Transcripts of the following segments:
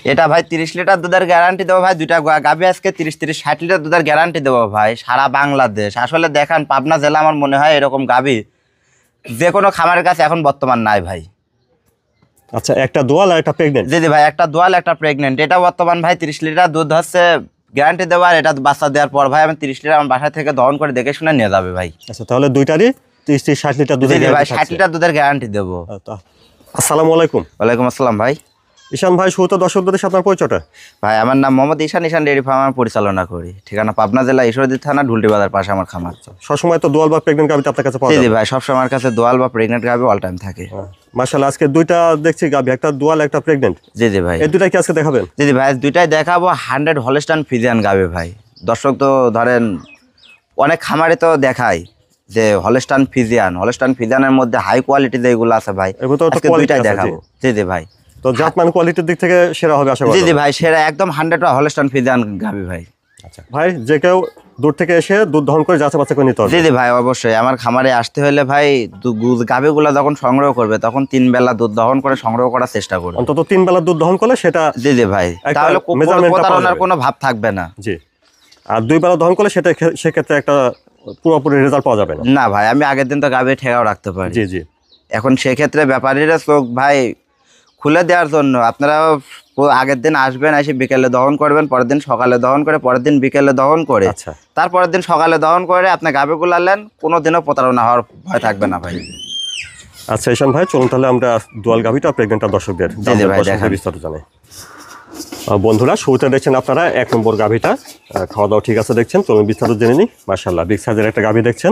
এটা ভাই 30 লিটার দুধের গ্যারান্টি দেবো ভাই। দুইটা গাভী আজকে 30-60 লিটার দুধের গ্যারান্টি দেবো ভাই সারা বাংলাদেশ। আসলে দেখেন পাবনা জেলা আমার মনে হয় এরকম গাভী যে কোনো খামারের কাছে এখন বর্তমান নাই ভাই। আচ্ছা, একটা দোয়াল আর একটা প্রেগনেন্ট। জি ভাই, একটা দোয়াল একটা প্রেগনেন্ট। এটা বর্তমান ভাই 30 লিটার দুধ হচ্ছে গ্যারান্টি দেবো। আর এটা বাচ্চা দেওয়ার পর ভাই আমি 30 লিটার আমার বাসা থেকে দহন করে দেখে শুনে নিয়ে যাবে ভাই। আচ্ছা, তাহলে দুইটারই 30-60 লিটার দুধের ভাই 60 লিটার দুধের গ্যারান্টি দেবো। আসসালামু আলাইকুম। ওয়ালাইকুম আসসালাম ভাই। ঈশান ভাই, শুরুতে দর্শকদের সাথে আপনার পরিচয়টা। ভাই আমার নাম মোহাম্মদ ঈশান ডেয়ারি ফার্ম আমি পরিচালনা করি। ঠিকানা পাবনা জেলা ঈশ্বরদী থানা ঢুলটি বাজার পাশে আমার খামার। সবসময় তো দোয়াল বা প্রেগনেন্ট গাভী আপনার কাছে পাওয়া যায়? জি ভাই, সবসময় আমার কাছে দোয়াল বা প্রেগনেন্ট গাভী অল টাইম থাকে। মাশাআল্লাহ, আজকে দুইটা দেখছি গাভী, একটা দোয়াল একটা প্রেগনেন্ট। জি ভাই, এই দুইটা কি আজকে দেখাবেন? জি ভাই, দুইটাই দেখাবো 100 হলস্টাইন ফ্রিজিয়ান গাভী ভাই। দর্শক তো ধরেন অনেক খামারে তো দেখায় যে হলস্টাইন ফ্রিজিয়ানের মধ্যে হাই কোয়ালিটি যেগুলো আছে ভাই, আজকে দুইটাই দেখাবো। জি ভাই, তো জাতমান কোয়ালিটির দিক থেকে সেরা হবে আশা করি। জি ভাই, সেরা একদম 100 হলস্টাইন ফ্রিজিয়ান গাভী ভাই। আচ্ছা ভাই, যে কেউ দূর থেকে এসে দুধ দহন করে যাচাই বাছাই করে নিতে হবে। জি ভাই, অবশ্যই। আমার খামারে আসতে হলে ভাই গাভীগুলো যখন সংগ্রহ করবে তখন 3 বেলা দুধ দহন করে সংগ্রহ করার চেষ্টা করবে। অন্তত 3 বেলা দুধ দহন করলে সেটা জি ভাই, তাহলে প্রতারণার কোনো ভাব থাকবে না। জি, আর 2 বেলা দহন করলে সেটা সেক্ষেত্রে একটা পুরোপুরি রেজাল্ট পাওয়া যাবে না। না ভাই, আমি আগের দিন তো গাভী ঠেকাও রাখতে পারি। জি। এখন সেক্ষেত্রে ব্যাপারীরা চোখ ভাই খুলে দেওয়ার জন্য আপনারা আগের দিন আসবেন, এসে বিকেলে দহন করবেন, পরের দিন সকালে দহন করে, পরের দিন বিকেলে দহন করে, তারপরের দিন সকালে দহন করে আপনি গাভীগুলো আনলেন, কোনোদিনও প্রতারণা হওয়ার ভয় থাকবে না ভাই। আচ্ছা ঈশান ভাই, চলুন তাহলে আমরা দোয়াল গাভীটা প্রেগনেন্ট দর্শকদের বিস্তারিত জানাই। বন্ধুরা, শুরুতে দেখছেন আপনারা 1 নম্বর গাভীটা, খাওয়া দাওয়া ঠিক আছে দেখছেন। চলুন বিস্তারিত জেনে নিই। মাশাআল্লাহ, বিগ সাইজের একটা গাভী দেখছেন।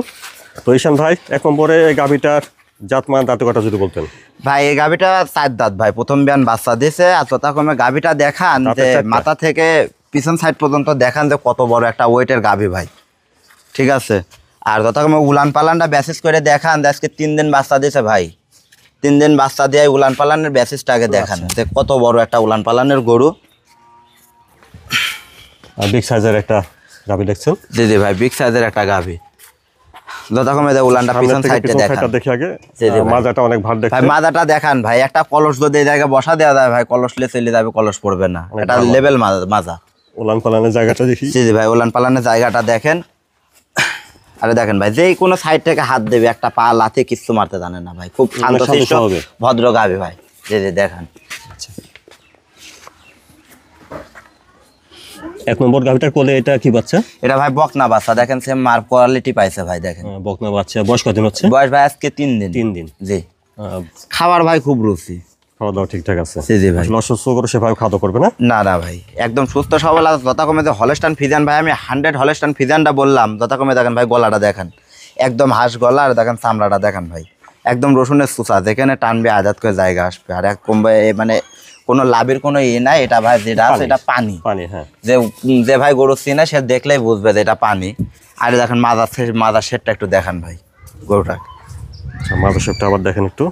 তো ঈশান ভাই, 1 নম্বরে গাভীটার জাতমান দাঁত কটা যদি বলতেন। ভাই এই গাভীটা 4 দাঁত ভাই, প্রথম বিয়ান বাচ্চা দিয়েছে। আর যথাক্রমে গাভীটা দেখান যে মাথা থেকে পিছন সাইড পর্যন্ত দেখান যে কত বড় একটা ওয়েটের গাভী ভাই, ঠিক আছে। আর যথাক্রমে উলান পালানটা ব্যাসেস করে দেখান যে আজকে 3 দিন বাচ্চা দিয়েছে ভাই। 3 দিন বাচ্চা দিয়ে উলান পালানের ব্যাসেসটাকে দেখান যে কত বড় একটা উলান পালানের গরু। বিগ সাইজের একটা গাভী দেখছেন। জি ভাই, বিগ সাইজের একটা গাভী। যথাক্রমে উলানটা পিছন সাইডে দেখান। দেখি আগে মাজাটা অনেক ভার দেখছেন ভাই, মাজাটা দেখান ভাই। একটা কলস যদি এই জায়গায় বসা দেওয়া যায় ভাই, কলস লে চলে যাবে, কলস পড়বে না। এটা লেভেল মাজা। উলান পালানের জায়গাটা দেখি। জি ভাই, উলান পালানের জায়গাটা দেখেন। আরে দেখেন ভাই, যে কোনো সাইড থেকে হাত দেবে, একটা পা লাথি কিচ্ছু মারতে জানে না ভাই। খুব শান্তশিষ্ট ভদ্র গাভী ভাই। জি দেখেন। 1 নম্বর গাভীটার কোলে এটা কি বাচ্চা? এটা ভাই বকনা বাচ্চা। দেখেন সেম মার কোয়ালিটি পাইছে ভাই। দেখেন বকনা বাচ্চা। বয়স কতদিন হচ্ছে? বয়স ভাই আজকে 3 দিন। 3 দিন। জি। খাবার ভাই খুব রুচি, খাওয়া দাওয়া ঠিকঠাক আছে? জি ভাই। অসুস্থ করে সেভাবে খাওয়া দাওয়া করবে না? না ভাই, একদম সুস্থ সবল আছে। যথাক্রমে যে হলস্টাইন ফ্রিজিয়ান ভাই, আমি 100 হলস্টাইন ফ্রিজিয়ানটা বললাম। যথাক্রমে দেখেন ভাই, গলাটা দেখেন একদম হাঁস গলা। আর দেখেন চামড়াটা দেখেন ভাই, একদম রসুনের সুচা, যেখানে টানবে আজাদ করে জায়গা আসবে। আর এক কমবে মানে কোনো লাভের কোনো নাই। এটা ভাই যেটা আছে এটা পানি। হ্যাঁ, যে ভাই গরু চিনে সে দেখলেই বুঝবে যে এটা পানি। আর দেখেন মাজার শেডটা একটু দেখান ভাই গরুটা। মাজার শেডটা আবার দেখেন একটু।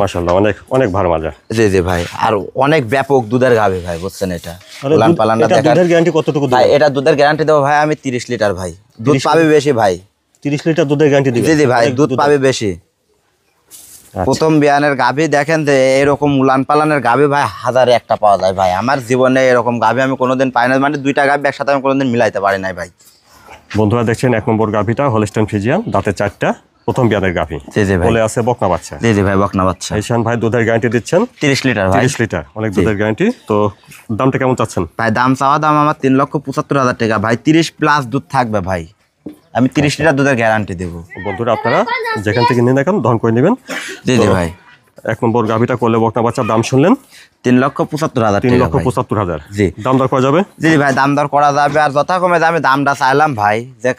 মাশাআল্লাহ, অনেক ভার মাজা। জি ভাই, আর অনেক ব্যাপক দুধের গাভী ভাই, বুঝছেন। এটা উলান পালানটা দেখেন। দুধের গ্যারান্টি কতটুকু ভাই? এটা দুধের গ্যারান্টি দেবো ভাই আমি 30 লিটার ভাই। দুধ পাবে বেশি ভাই। 30 লিটার দুধের গ্যারান্টি দিবেন? জি ভাই, দুধ পাবে বেশি। প্রথম বিয়ানের গাভী দেখেন যে এরকম উলান পালানের গাভী ভাই 1000-এ একটা পাওয়া যায় ভাই। আমার জীবনে এরকম গাভী আমি কোনোদিন পাই না। মানে 2টা গাভী একসাথে আমি কোনোদিন মিলাইতে পারি নাই ভাই। বন্ধুরা দেখছেন 1 নম্বর গাভীটা হলস্টাইন ফ্রিজিয়ান, দাঁতে 4টা, প্রথম বিয়ানের গাভী। জি ভাই, বলে আছে বকনা বাচ্চা। জি ভাই, বকনা বাচ্চা। ঈশান ভাই দুধের গ্যারান্টি দিচ্ছেন 30 লিটার ভাই। 30 লিটার, অনেক দুধের গ্যারান্টি। তো দামটা কেমন চাচ্ছেন ভাই? চাওয়া দাম আমার 3,75,000 টাকা ভাই। 30 প্লাস দুধ থাকবে ভাই। আমি 30 লিটার দুধের গ্যারান্টি দেবো। বন্ধুরা আপনারা যেখান থেকে নিন এখন দহন করে নেবেন। জি ভাই। 1 নম্বর গাভীটা কোলে বকনা বাচ্চার দাম শুনলেন 3,75,000 টাকা। 3,75,000। জি। দাম দর করা যাবে? জি ভাই, দাম দর করা যাবে। আর যথাক্রমে আমি দামটা চাইলাম ভাই, যে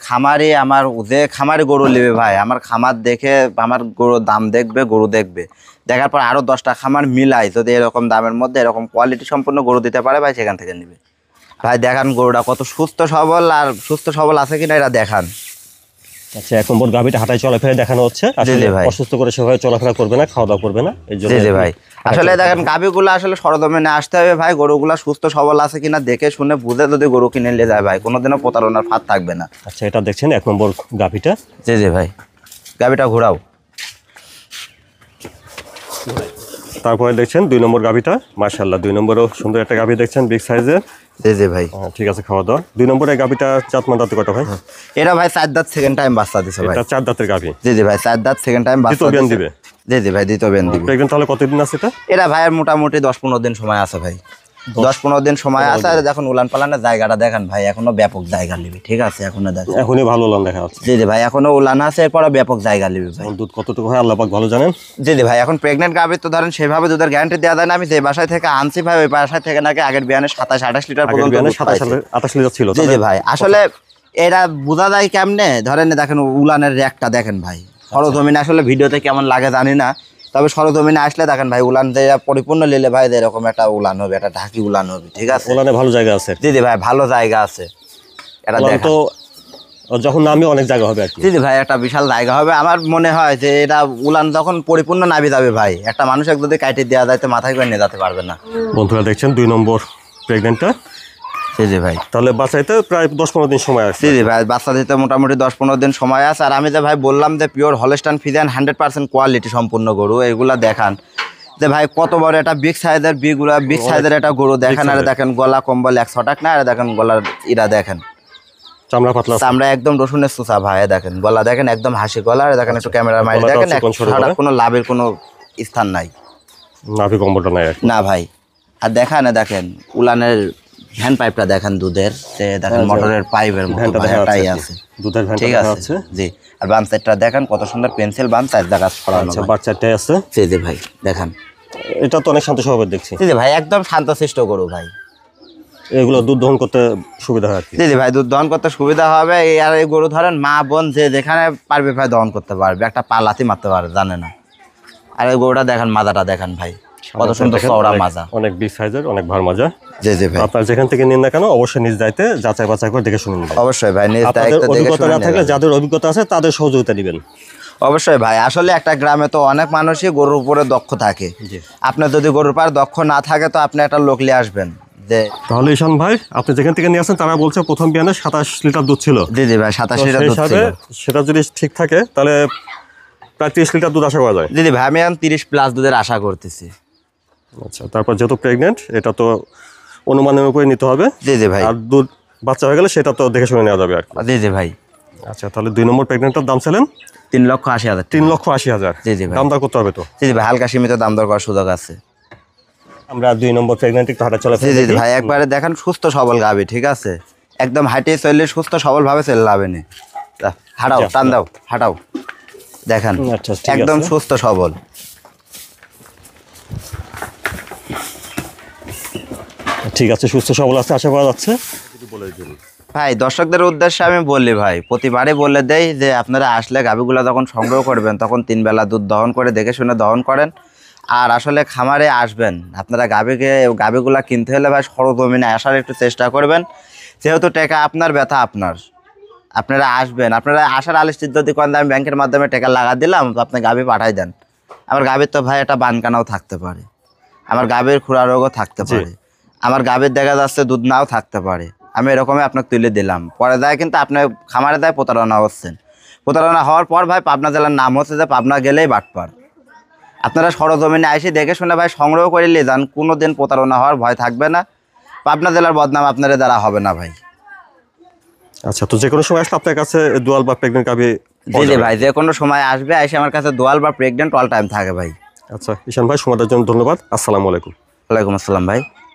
খামারি গরু নেবে ভাই, আমার খামার দেখে আমার গরুর দাম দেখবে, গরু দেখবে, দেখার পর আরো 10টা খামার মিলাই যদি এরকম দামের মধ্যে এরকম কোয়ালিটি সম্পূর্ণ গরু দিতে পারে ভাই, সেখান থেকে নেবে ভাই। দেখান গরুটা কত সুস্থ সবল, আর সুস্থ সবল আছে কিনা এটা দেখান। আচ্ছা, 1 নম্বর গাভীটা হাঁটায় চলাফেরা দেখানো হচ্ছে। আসলে অসুস্থ করে সেভাবে চলাফেরা করবে না, খাওয়া দাওয়া করবে না, এই জন্য। জি ভাই, আসলে দেখেন গাভীগুলো আসলে সরজমিনে আসতে হবে ভাই। গরুগুলা সুস্থ সবল আছে কিনা দেখে শুনে বুঝে যদি গরু কিনে নিয়ে যায় ভাই, কোনোদিনও প্রতারণার ফাঁদ থাকবে না। আচ্ছা, এটা দেখছেন 1 নম্বর গাভীটা। জি ভাই, গাভীটা ঘোরাও। তারপরে দেখছেন 2 নম্বর গাভিটা, মাশাআল্লাহ 2 নম্বরও সুন্দর একটা গাভি দেখছেন, বিগ সাইজের। জি জি ভাই। ঠিক আছে, খাওয়া দাওয়া। 2 নম্বরের গাভিটা জাতমান দাঁতে কটা ভাই? এটা ভাই 4 দাঁত সেকেন্ড টাইম বাচ্চা দিছে ভাই। এটা 4 দাঁতের গাভি। জি জি ভাই, 4 দাঁত সেকেন্ড টাইম বাচ্চা দিবে। জি জি ভাই, দ্বিতীয় বেন দিবে। প্রেগন্যান্ট তাহলে কতদিন আছে এটা? এটা ভাইয়ের মোটামুটি 10-15 দিন সময় আছে ভাই। 10-15 দিন সময় আছে। আর দেখুন উলান পালানের জায়গাটা দেখেন ভাই, এখনো ব্যাপক জায়গা নিবি। ঠিক আছে, এখনো দেখেন এখনই ভালো উলান দেখা যাচ্ছে। জি জি ভাই, এখনো উলান আছে, এরপরে ব্যাপক জায়গা নিবি ভাই। দুধ কতটুকু হয় আল্লাহ পাক ভালো জানেন। জি জি ভাই, এখন প্রেগনেন্ট গাভী তো ধরেন সেভাবে দুধের গ্যারান্টি দেওয়া যায় না। আমি যে বাসায় থেকে আনছি ভাই, ওই বাসায় থেকে নাকি আগের বিয়ানে 27-28 লিটার পর্যন্ত দুধ পাইছে। 27-28 লিটার ছিল। জি জি ভাই, আসলে এরা বোঝা যায় কেমনে, ধরেন দেখেন উলানের র্যাকটা দেখেন ভাই। সরজমিনে আসলে ভিডিওতে কেমন লাগে জানি না, তবে সরজমিনে আসলে দেখেন ভাই উলান যে পরিপূর্ণ নিলে ভাই এরকম একটা উলান হবে, একটা ঢাকি উলান হবে। ঠিক আছে, উলানে ভালো জায়গা আছে। জি জি ভাই, ভালো জায়গা আছে। এটা উলান দেখেন তো যখন নামে অনেক জায়গা হবে আর কি। জি জি ভাই, একটা বিশাল জায়গা হবে। আমার মনে হয় যে এটা উলান যখন পরিপূর্ণ নাবি যাবে ভাই, একটা মানুষের যদি কাইটে দেওয়া যায় তো মাথায় করে নিয়ে যেতে পারবে না। বন্ধুরা দেখছেন 2 নম্বর প্রেগনেন্টটা। জি জি ভাই, তাহলে বাচ্চাইতে প্রায় 10-15 দিন সময় আছে। জি জি ভাই, বাচ্চা দিতে মোটামুটি 10-15 দিন সময় আছে। আর আমি যে ভাই বললাম যে পিওর হলস্টাইন ফ্রিজিয়ান 100% কোয়ালিটি সম্পূর্ণ গরু, এগুলা দেখান যে ভাই কত বড় একটা বিগ সাইজের বিগ সাইজের একটা গরু দেখেন। আর দেখেন গলা কম্বল 100 টাকা না, আর দেখেন গলার ইরা দেখেন, চামড়া পাতলা, চামড়া একদম রসুনের সুসা ভাই। দেখেন গলা দেখেন, একদম হাসি গলা। আর দেখেন একটু ক্যামেরার মাইরে দেখেন, কোনো লাভের কোনো স্থান নাই, নাভি কম্বলটা নাই না ভাই। আর দেখেন উলানের ভ্যান পাইপটা দেখেন দুধের, দেখেন মোটরের পাইপের মতো এটাই আছে, দুধের ভ্যানটা ঠিক আছে আছে। জি। আর বাম সাইডটা দেখেন কত সুন্দর পেন্সিল বাম সাইড দেখা ছড়ানো। আচ্ছা, বাচ্চাটাই আছে। জি জি ভাই, দেখেন এটা তো অনেক শান্ত স্বভাবের দেখছি। জি জি ভাই, একদম শান্তশিষ্ট গরু ভাই। এগুলো দুধ দহন করতে সুবিধা হয় আর কি। জি জি ভাই, দুধ দহন করতে সুবিধা হবে। আর এই গরু ধরেন মা বোন যে যেখানে পারবে ভাই দহন করতে পারবে, একটা পা লাথি মারতে পারে জানে না। আর এই গরুটা দেখেন, মাজাটা দেখেন ভাই, কত সুন্দর চওড়া মাজা, অনেক বিগ সাইজের, অনেক ভার মাজা। জি জি ভাই, আপনার যেখান থেকে নিন না কেন অবশ্যই নিজ দায়িত্বে যাচাই বাছাই করে দেখে শুনে নেবেন। অবশ্যই ভাই, নিজ আপনাদের দায়িত্ব দেখে অভিজ্ঞতা শুনে না থাকলে নেবেন। যাদের অভিজ্ঞতা আছে তাদের সহযোগিতা দিবেন। অবশ্যই ভাই, আসলে একটা গ্রামে তো অনেক মানুষই গরুর উপরে দক্ষ থাকে। আপনার যদি গরুর পার দক্ষ না থাকে তো আপনি একটা লোক নিয়ে আসবেন যে। তাহলে ঈশান ভাই, আপনি যেখান থেকে নিয়ে আসেন তারা বলছে প্রথম বিয়ানে 27 লিটার দুধ ছিল। জি জি ভাই, 27 লিটার সেই দুধ হিসাবে ছিল। সেটা যদি ঠিক থাকে তাহলে প্রায় 30 লিটার দুধ আশা করা যায়। জি জি ভাই, আমি এখন 30+ দুধের আশা করতেছি। আচ্ছা, তারপর যেহেতু প্রেগনেন্ট, এটা তো অনুমানের উপরে নিতে হবে। জি জি ভাই, আর দুধ বাচ্চা হয়ে গেলে সেটা তো দেখে শুনে নেওয়া যাবে আর কি। জি জি ভাই। আচ্ছা, তাহলে 2 নম্বর প্রেগনেন্টটার দাম ছিলেন 3,80,000। 3,80,000। জি জি ভাই, দাম দর করতে হবে তো। জি জি ভাই, হালকা সীমিত দাম দর করার সুযোগ আছে। আমরা 2 নম্বর প্রেগনেন্ট একটু হাঁটা চলা জি জি ভাই, একবারে দেখেন সুস্থ সবল গাবি। ঠিক আছে, একদম হাঁটিয়ে চললে সুস্থ সবল ভাবে চলে যাবে নি। হাঁটাও, টান দাও, হাঁটাও, দেখেন আচ্ছা, ঠিক একদম আছে। সুস্থ সবল। ঠিক আছে, সুস্থ সবল আছে আশা করা যাচ্ছে। ভাই দর্শকদের উদ্দেশ্যে আমি বললি ভাই, প্রতিবারই বলে দেই যে আপনারা আসলে গাভিগুলো যখন সংগ্রহ করবেন তখন 3 বেলা দুধ দহন করে দেখে শুনে দহন করেন। আর আসলে খামারে আসবেন আপনারা গাভিগুলা কিনতে হলে ভাই সরজমিনে আসার একটু চেষ্টা করবেন, যেহেতু টাকা আপনার, ব্যথা আপনার। আপনারা আসবেন, আপনারা আসার আলিস্টির যদি করেন আমি ব্যাংকের মাধ্যমে টাকা লাগা দিলাম, তো আপনি গাভি পাঠাই দেন। আমার গাভির তো ভাই একটা বানকানাও থাকতে পারে, আমার গাভির খুরা রোগও থাকতে পারে, আমার গাভির দেখা যাচ্ছে দুধ নাও থাকতে পারে। আমি এরকমই আপনাকে তুলে দিলাম, পরে যায় কিন্তু আপনার খামারে দেয় প্রতারণা হচ্ছেন। প্রতারণা হওয়ার পর ভাই পাবনা জেলার নাম হচ্ছে যে পাবনা গেলেই বাটপার। আপনারা সরজমিনে এসে দেখে শুনে ভাই সংগ্রহ করে নিয়ে যান, কোনো দিন প্রতারণা হওয়ার ভয় থাকবে না। পাবনা জেলার বদনাম আপনার দ্বারা হবে না ভাই। আচ্ছা, তো যে কোনো সময় আসলে আপনার কাছে দোয়াল বা প্রেগনেন্ট গাভি? জি জি ভাই, যে কোনো সময় আসবে, এসে আমার কাছে দোয়াল বা প্রেগনেন্ট অল টাইম থাকে ভাই। আচ্ছা ঈশান ভাই, সময়ের জন্য ধন্যবাদ। আসসালামু আলাইকুম। ওয়ালাইকুম আসসালাম ভাই।